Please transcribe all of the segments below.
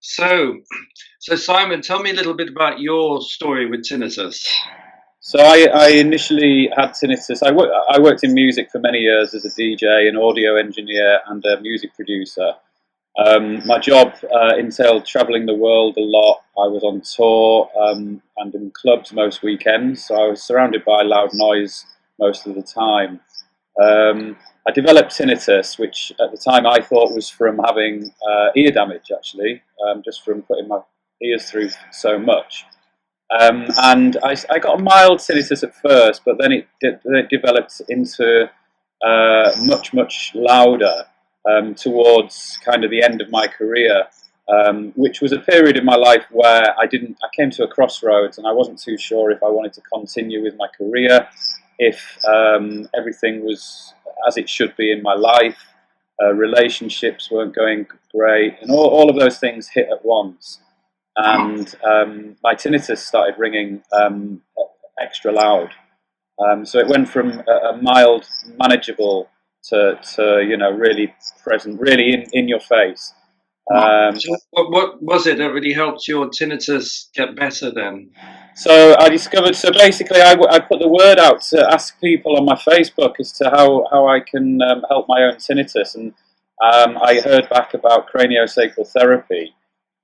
So, so Simon, tell me a little bit about your story with tinnitus. So I initially had tinnitus. I worked in music for many years as a DJ, an audio engineer, and a music producer. My job entailed travelling the world a lot. I was on tour and in clubs most weekends, so I was surrounded by loud noise most of the time. I developed tinnitus, which at the time I thought was from having ear damage, actually, just from putting my ears through so much. And I got a mild tinnitus at first, but then it developed into much louder towards kind of the end of my career, which was a period in my life where I came to a crossroads and I wasn't too sure if I wanted to continue with my career, if everything was as it should be in my life. Relationships weren't going great, and all of those things hit at once. And my tinnitus started ringing extra loud. So it went from a mild, manageable to really present, really in your face. So what was it that really helped your tinnitus get better then? So I discovered. So basically, I put the word out to ask people on my Facebook as to how I can help my own tinnitus, and I heard back about craniosacral therapy.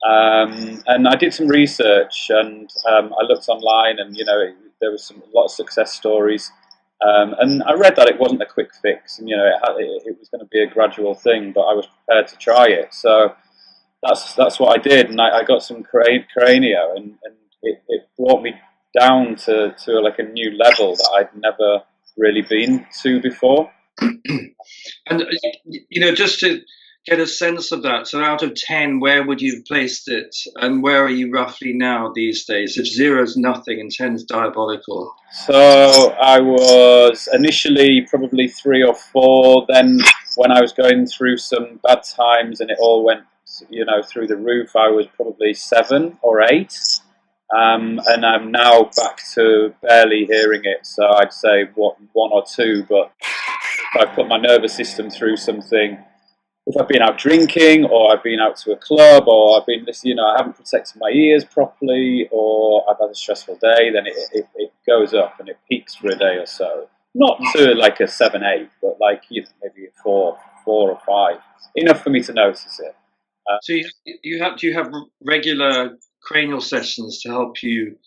And I did some research, and I looked online, and there was a lot of success stories. And I read that it wasn't a quick fix, and it was going to be a gradual thing, but I was prepared to try it. So that's what I did, and I got some cranio, and it brought me down to like a new level that I'd never really been to before. And just to get a sense of that, so out of 10, where would you have placed it, and where are you roughly now these days? If 0 is nothing and 10 is diabolical. So I was initially probably 3 or 4. Then when I was going through some bad times and it all went, through the roof, I was probably 7 or 8. And I'm now back to barely hearing it. So I'd say 1 or 2. But if I put my nervous system through something, if I've been out drinking, or I've been out to a club, or I've been listening, I haven't protected my ears properly, or I've had a stressful day, then it goes up and it peaks for a day or so. Not to like a 7, 8, but like maybe a 4 or 5, enough for me to notice it. So do you have regular cranial sessions to help you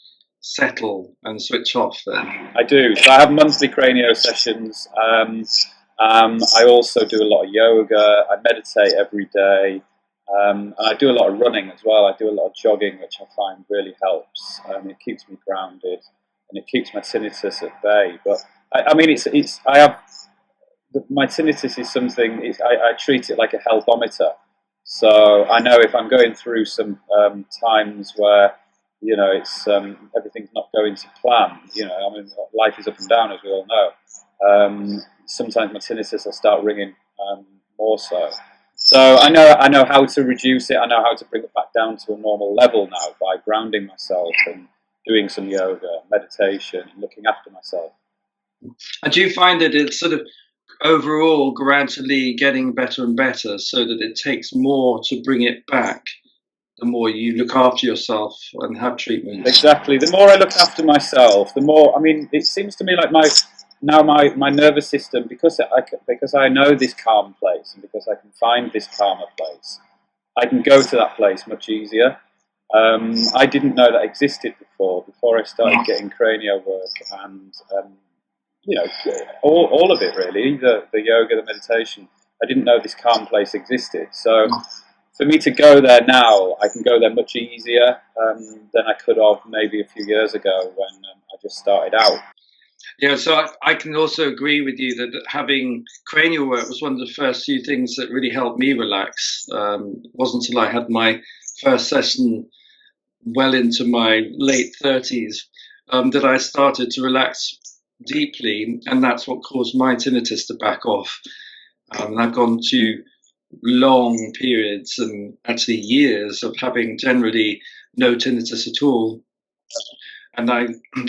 settle and switch off then? I do. So I have monthly cranio sessions. I also do a lot of yoga. I meditate every day. And I do a lot of running as well. I do a lot of jogging, which I find really helps. It keeps me grounded, and it keeps my tinnitus at bay. But I mean, my tinnitus is something. I treat it like a healthometer. So I know if I'm going through some times where it's everything's not going to plan. I mean, life is up and down, as we all know. Sometimes my tinnitus will start ringing more so. So I know how to reduce it. I know how to bring it back down to a normal level now by grounding myself and doing some yoga, meditation, and looking after myself. And do you find that it's sort of overall gradually getting better and better, so that it takes more to bring it back the more you look after yourself and have treatment? Exactly. The more I look after myself, the more. I mean, it seems to me like my nervous system, because I know this calm place, and because I can find this calmer place, I can go to that place much easier. I didn't know that existed before I started getting cranio work, and all of it really, the yoga, the meditation. I didn't know this calm place existed. So for me to go there now, I can go there much easier than I could have maybe a few years ago when I just started out. Yeah, so I can also agree with you that having cranial work was one of the first few things that really helped me relax. It wasn't until I had my first session well into my late 30s that I started to relax deeply, and that's what caused my tinnitus to back off. And I've gone to long periods, and actually years, of having generally no tinnitus at all. And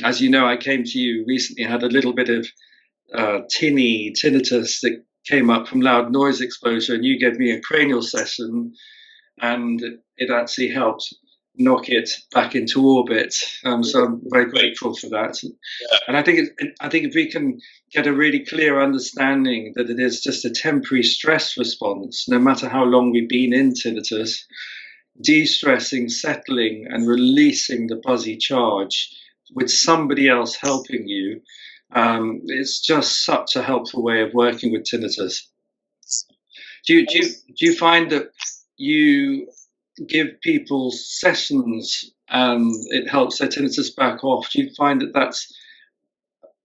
as you know, I came to you recently, had a little bit of tinnitus that came up from loud noise exposure, and you gave me a cranial session, and it actually helped knock it back into orbit. So I'm very grateful for that. And I think if we can get a really clear understanding that it is just a temporary stress response, no matter how long we've been in tinnitus, de-stressing, settling, and releasing the buzzy charge with somebody else helping you, it's just such a helpful way of working with tinnitus. Do you find that you give people sessions and it helps their tinnitus back off? Do you find that that's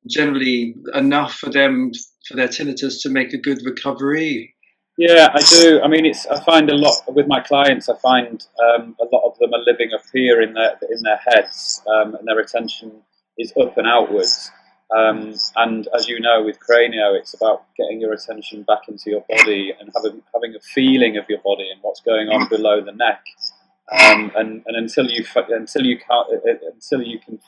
generally enough for them, for their tinnitus to make a good recovery? Yeah, I do. I mean, I find a lot with my clients. I find a lot of them are living up here in their heads, and their attention is up and outwards. And as you know, with Cranio, it's about getting your attention back into your body and having a feeling of your body and what's going on below the neck. And until you can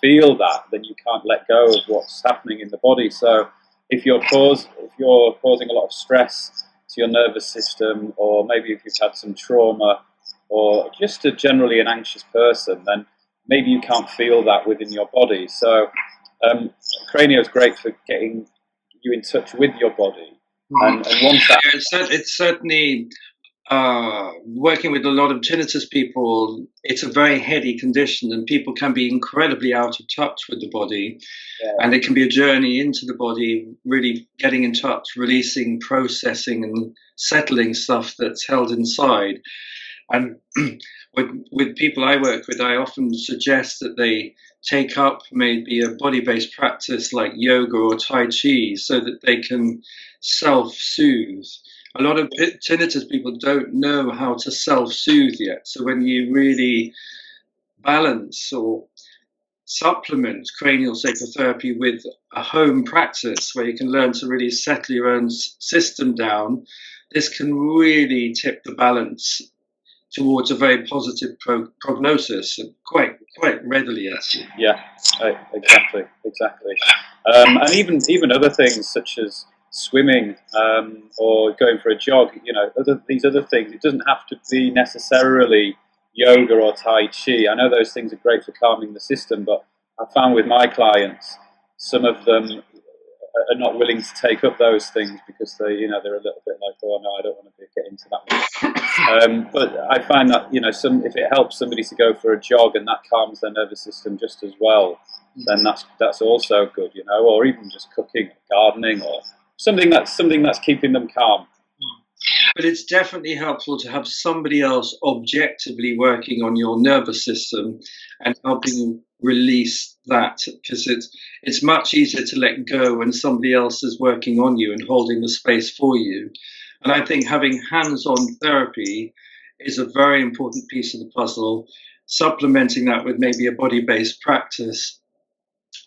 feel that, then you can't let go of what's happening in the body. So if you're causing a lot of stress to your nervous system, or maybe if you've had some trauma, or just generally an anxious person, then maybe you can't feel that within your body. So Cranio is great for getting you in touch with your body. And once that, it's certainly working with a lot of tinnitus people, it's a very heady condition, and people can be incredibly out of touch with the body. And it can be a journey into the body, really getting in touch, releasing, processing, and settling stuff that's held inside. And with people I work with, I often suggest that they take up maybe a body-based practice like yoga or Tai Chi so that they can self-soothe. A lot of tinnitus people don't know how to self-soothe yet. So when you really balance or supplement craniosacral therapy with a home practice where you can learn to really settle your own system down, this can really tip the balance towards a very positive prognosis, quite readily, actually. Yeah, exactly. And even other things such as swimming or going for a jog. You know, these other things. It doesn't have to be necessarily yoga or Tai Chi. I know those things are great for calming the system, but I found with my clients, some of them are not willing to take up those things because they're a little bit like, oh no, I don't want to get into that one. But I find that if it helps somebody to go for a jog and that calms their nervous system just as well, then that's also good, or even just cooking, gardening, or something that's keeping them calm. But it's definitely helpful to have somebody else objectively working on your nervous system and helping you release that, because it's much easier to let go when somebody else is working on you and holding the space for you. And I think having hands-on therapy is a very important piece of the puzzle, supplementing that with maybe a body-based practice,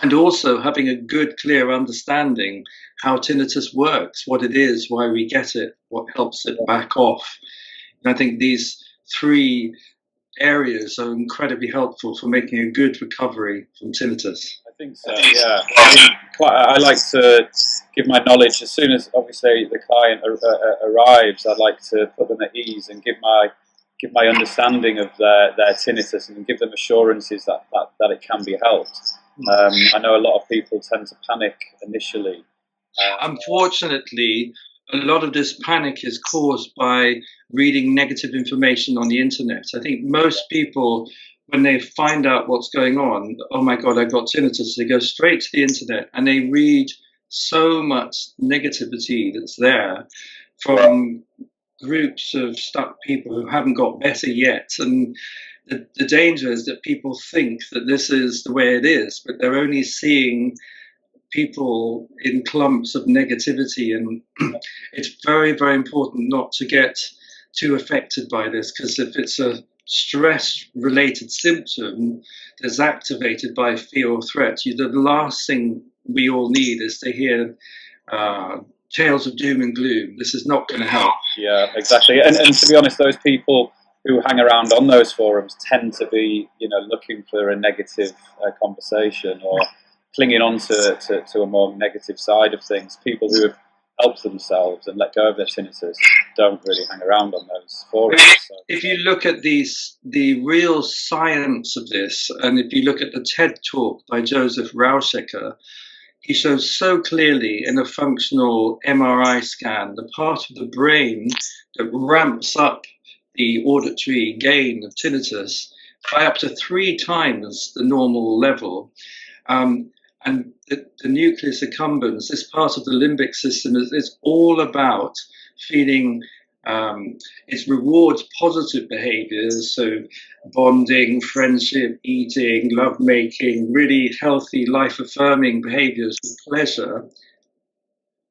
and also having a good, clear understanding how tinnitus works, what it is, why we get it, what helps it back off. And I think these three areas are incredibly helpful for making a good recovery from tinnitus. I think so, yeah. I like to give my knowledge as soon as, obviously, the client arrives. I'd like to put them at ease and give my understanding of their tinnitus and give them assurances that it can be helped. I know a lot of people tend to panic initially. Unfortunately, a lot of this panic is caused by reading negative information on the internet. I think most people, when they find out what's going on, oh my God, I got tinnitus, they go straight to the internet and they read so much negativity that's there from groups of stuck people who haven't got better yet. And the danger is that people think that this is the way it is, but they're only seeing people in clumps of negativity. And it's very, very important not to get too affected by this, because if it's a stress-related symptom that's activated by fear or threat, the last thing we all need is to hear tales of doom and gloom. This is not going to help. Yeah, exactly. And to be honest, those people who hang around on those forums tend to be, looking for a negative conversation or clinging on to a more negative side of things. People who have help themselves and let go of their tinnitus don't really hang around on those forums. So. If you look at the real science of this, and if you look at the TED talk by Joseph Rauschecker, he shows so clearly in a functional MRI scan the part of the brain that ramps up the auditory gain of tinnitus by up to 3 times the normal level. And the nucleus accumbens, this part of the limbic system, is all about feeling. It rewards positive behaviors, so bonding, friendship, eating, lovemaking, really healthy, life-affirming behaviors with pleasure.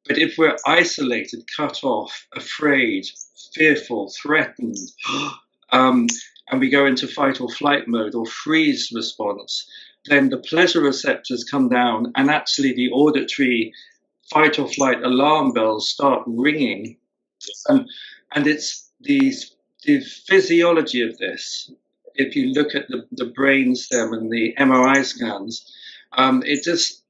But if we're isolated, cut off, afraid, fearful, threatened, and we go into fight or flight mode or freeze response, then the pleasure receptors come down, and actually the auditory fight or flight alarm bells start ringing. And it's the physiology of this. If you look at the brain stem and the MRI scans, it just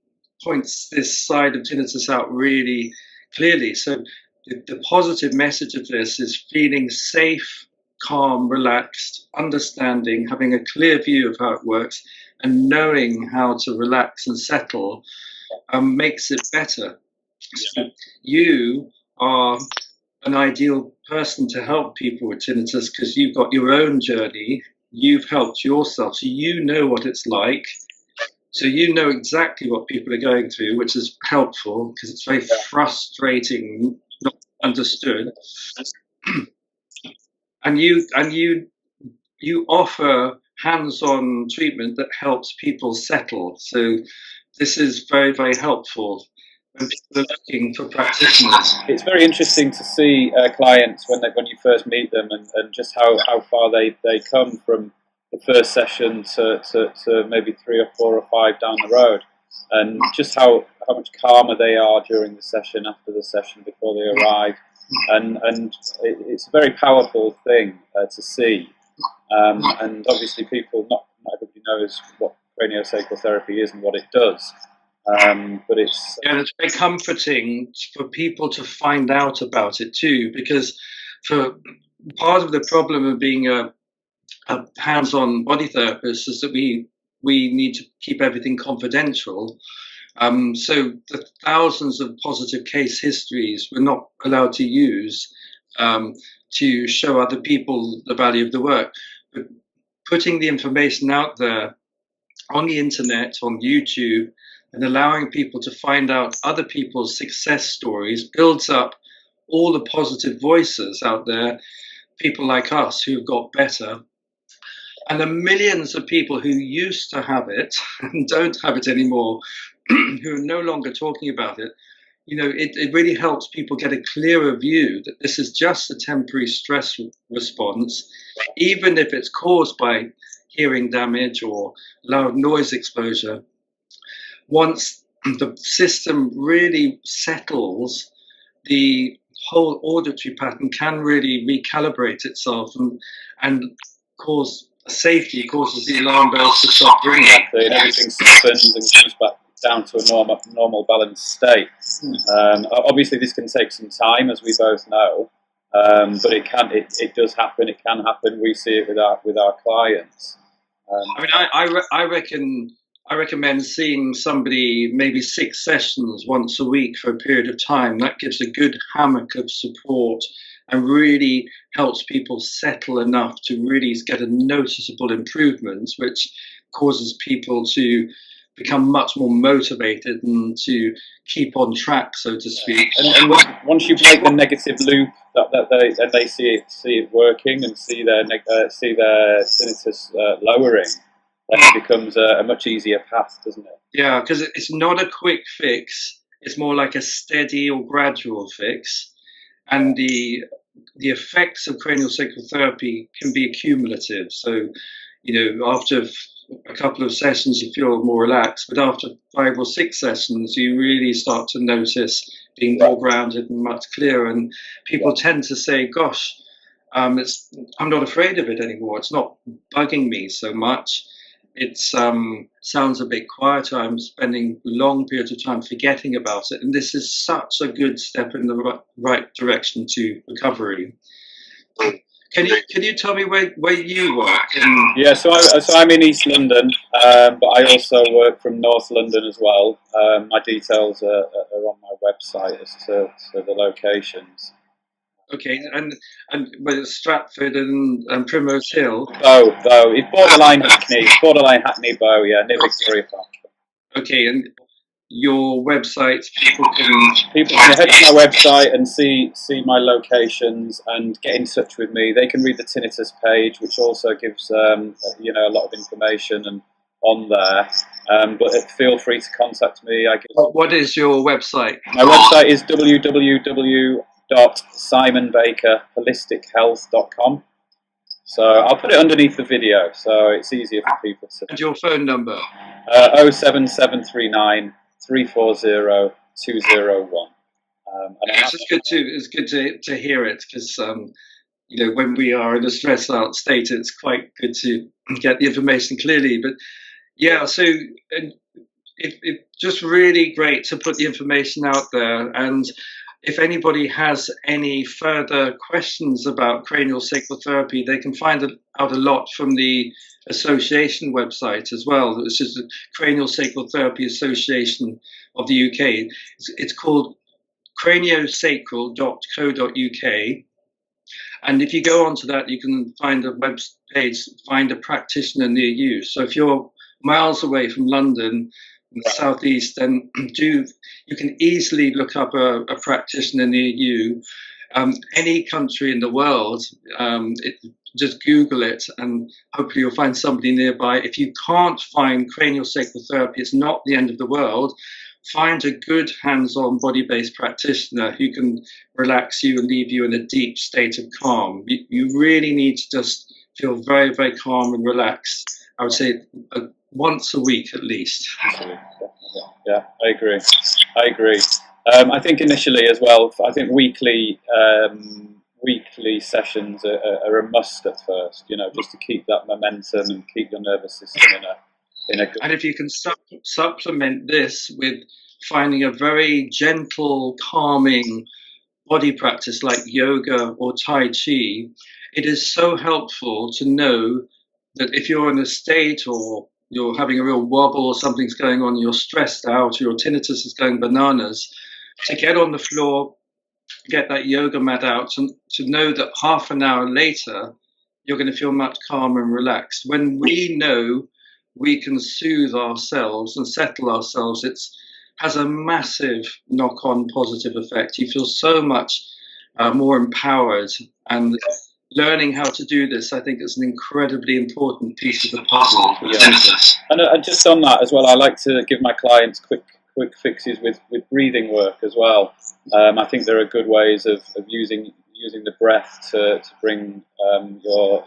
points this side of tinnitus out really clearly. So the positive message of this is feeling safe, calm, relaxed, understanding, having a clear view of how it works, and knowing how to relax and settle makes it better. So you are an ideal person to help people with tinnitus because you've got your own journey, you've helped yourself, so you know what it's like. So you know exactly what people are going through, which is helpful because it's very frustrating, not understood. And you offer hands-on treatment that helps people settle. So this is very, very helpful when people are looking for practitioners. It's very interesting to see clients when you first meet them and just how far they come from the first session to maybe 3 or 4 or 5 down the road, and just how much calmer they are during the session, after the session, before they arrive, and it's a very powerful thing to see. And obviously, not everybody knows what craniosacral therapy is and what it does. But it's very comforting for people to find out about it too, because for part of the problem of being a hands-on body therapist is that we need to keep everything confidential. So the thousands of positive case histories we're not allowed to use to show other people the value of the work. But putting the information out there on the internet, on YouTube, and allowing people to find out other people's success stories builds up all the positive voices out there, people like us who've got better. And the millions of people who used to have it and don't have it anymore, who are no longer talking about it, it really helps people get a clearer view that this is just a temporary stress response, even if it's caused by hearing damage or loud noise exposure. Once the system really settles, the whole auditory pattern can really recalibrate itself and cause safety, causes the alarm bells to stop ringing. Exactly, and everything softens and comes back down to a normal balanced state. Obviously, this can take some time, as we both know, but it does happen. It can happen. We see it with our clients. I recommend seeing somebody maybe 6 sessions once a week for a period of time. That gives a good hammock of support and really helps people settle enough to really get a noticeable improvement, which causes people to become much more motivated and to keep on track, so to speak. And once you break the negative loop, that they see it working and see their tinnitus lowering, then it becomes a much easier path, doesn't it? Yeah, because it's not a quick fix. It's more like a steady or gradual fix. And the effects of craniosacral therapy can be accumulative. So, after a couple of sessions, you feel more relaxed, but after 5 or 6 sessions, you really start to notice being more grounded and much clearer. And people tend to say, "Gosh, I'm not afraid of it anymore. It's not bugging me so much." it sounds a bit quieter. I'm spending long periods of time forgetting about it, and this is such a good step in the right direction to recovery. Can you tell me where you work? Yeah, so I'm in East London, but I also work from North London as well. My details are on my website as to the locations. Okay, and with Stratford and Primrose Hill. Bow, it's borderline Hackney, Bow, yeah, near Victoria Park. Okay, and your website, people can head to my website and see my locations and get in touch with me. They can read the tinnitus page, which also gives a lot of information and on there. But feel free to contact me. What is your website? My website is www.simonbakerholistichealth.com. So I'll put it underneath the video, so it's easier for people to. And your phone number? 07739 340 201. It's good to hear it, because when we are in a stressed out state, it's quite good to get the information clearly. But yeah, so it's just really great to put the information out there. And if anybody has any further questions about craniosacral therapy, they can find out a lot from the association website as well. It's just the Craniosacral Therapy Association of the UK. It's called craniosacral.co.uk. And if you go onto that, you can find a web page, find a practitioner near you. So if you're miles away from London, in the southeast, then you can easily look up a practitioner near you. Any country in the world, just Google it, and hopefully you'll find somebody nearby. If you can't find craniosacral therapy, it's not the end of the world. Find a good hands-on body-based practitioner who can relax you and leave you in a deep state of calm. You really need to just feel very, very calm and relaxed. I would say once a week at least. Yeah, I agree. I think initially as well, I think weekly sessions are a must at first, just to keep that momentum and keep your nervous system in a good. And if you can supplement this with finding a very gentle, calming body practice like yoga or Tai Chi, it is so helpful to know that if you're in a state or you're having a real wobble or something's going on, you're stressed out, or your tinnitus is going bananas, to get on the floor, get that yoga mat out, and to know that half an hour later, you're going to feel much calmer and relaxed. When we know we can soothe ourselves and settle ourselves, it has a massive knock-on positive effect. You feel so much more empowered, and learning how to do this, I think, is an incredibly important piece of the puzzle. Yes. And just on that as well, I like to give my clients quick fixes with breathing work as well. I think there are good ways of using the breath to bring your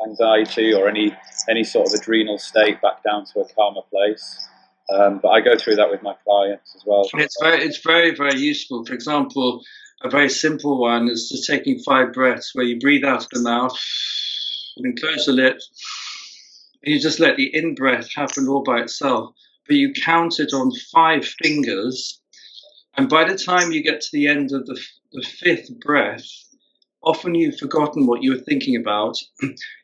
anxiety or any sort of adrenal state back down to a calmer place. But I go through that with my clients as well. It's very, very useful. For example, a very simple one is just taking 5 breaths where you breathe out of the mouth and then close the lips, and you just let the in-breath happen all by itself. But you count it on 5 fingers, and by the time you get to the end of the 5th breath, often you've forgotten what you were thinking about.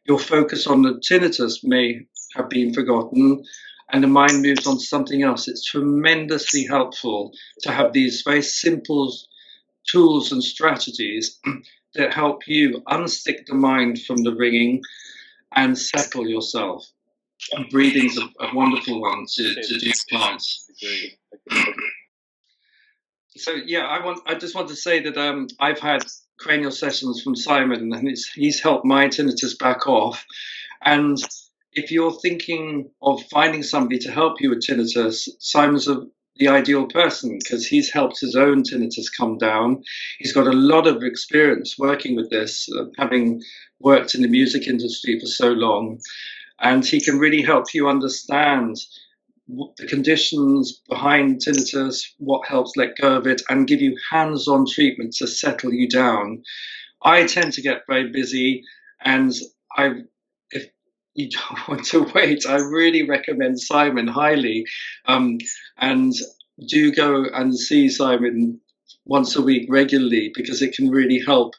Your focus on the tinnitus may have been forgotten, and the mind moves on to something else. It's tremendously helpful to have these very simple tools and strategies that help you unstick the mind from the ringing and settle yourself. And breathing's a wonderful one to do clients. So yeah, I just want to say that I've had cranial sessions from Simon, and he's helped my tinnitus back off. And if you're thinking of finding somebody to help you with tinnitus, Simon's the ideal person, because he's helped his own tinnitus come down. He's got a lot of experience working with this, having worked in the music industry for so long, and he can really help you understand the conditions behind tinnitus, what helps let go of it, and give you hands-on treatment to settle you down. I tend to get very busy, and you don't want to wait. I really recommend Simon highly, and do go and see Simon once a week regularly, because it can really help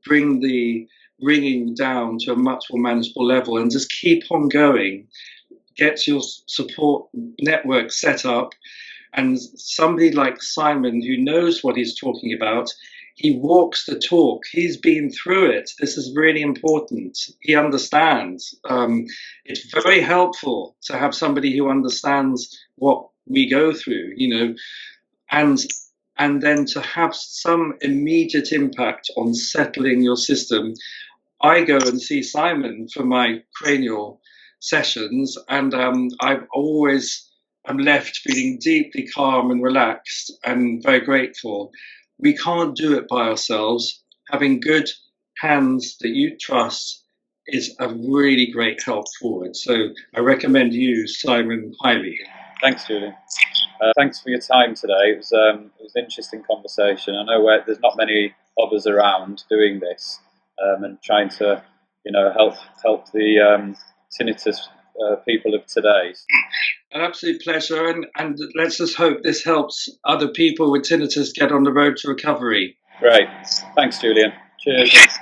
bring the ringing down to a much more manageable level, and just keep on going. Get your support network set up, and somebody like Simon, who knows what he's talking about, he walks the talk. He's been through it. This is really important. He understands. It's very helpful to have somebody who understands what we go through, and then to have some immediate impact on settling your system. I go and see Simon for my cranial sessions, and I'm left feeling deeply calm and relaxed and very grateful. We can't do it by ourselves. Having good hands that you trust is a really great help forward. So I recommend you, Simon, highly. Thanks, Julian. Thanks for your time today. It was an interesting conversation. I know there's not many of us around doing this, and trying to, help the tinnitus people of today. An absolute pleasure, and let's just hope this helps other people with tinnitus get on the road to recovery. Great. Thanks, Julian. Cheers.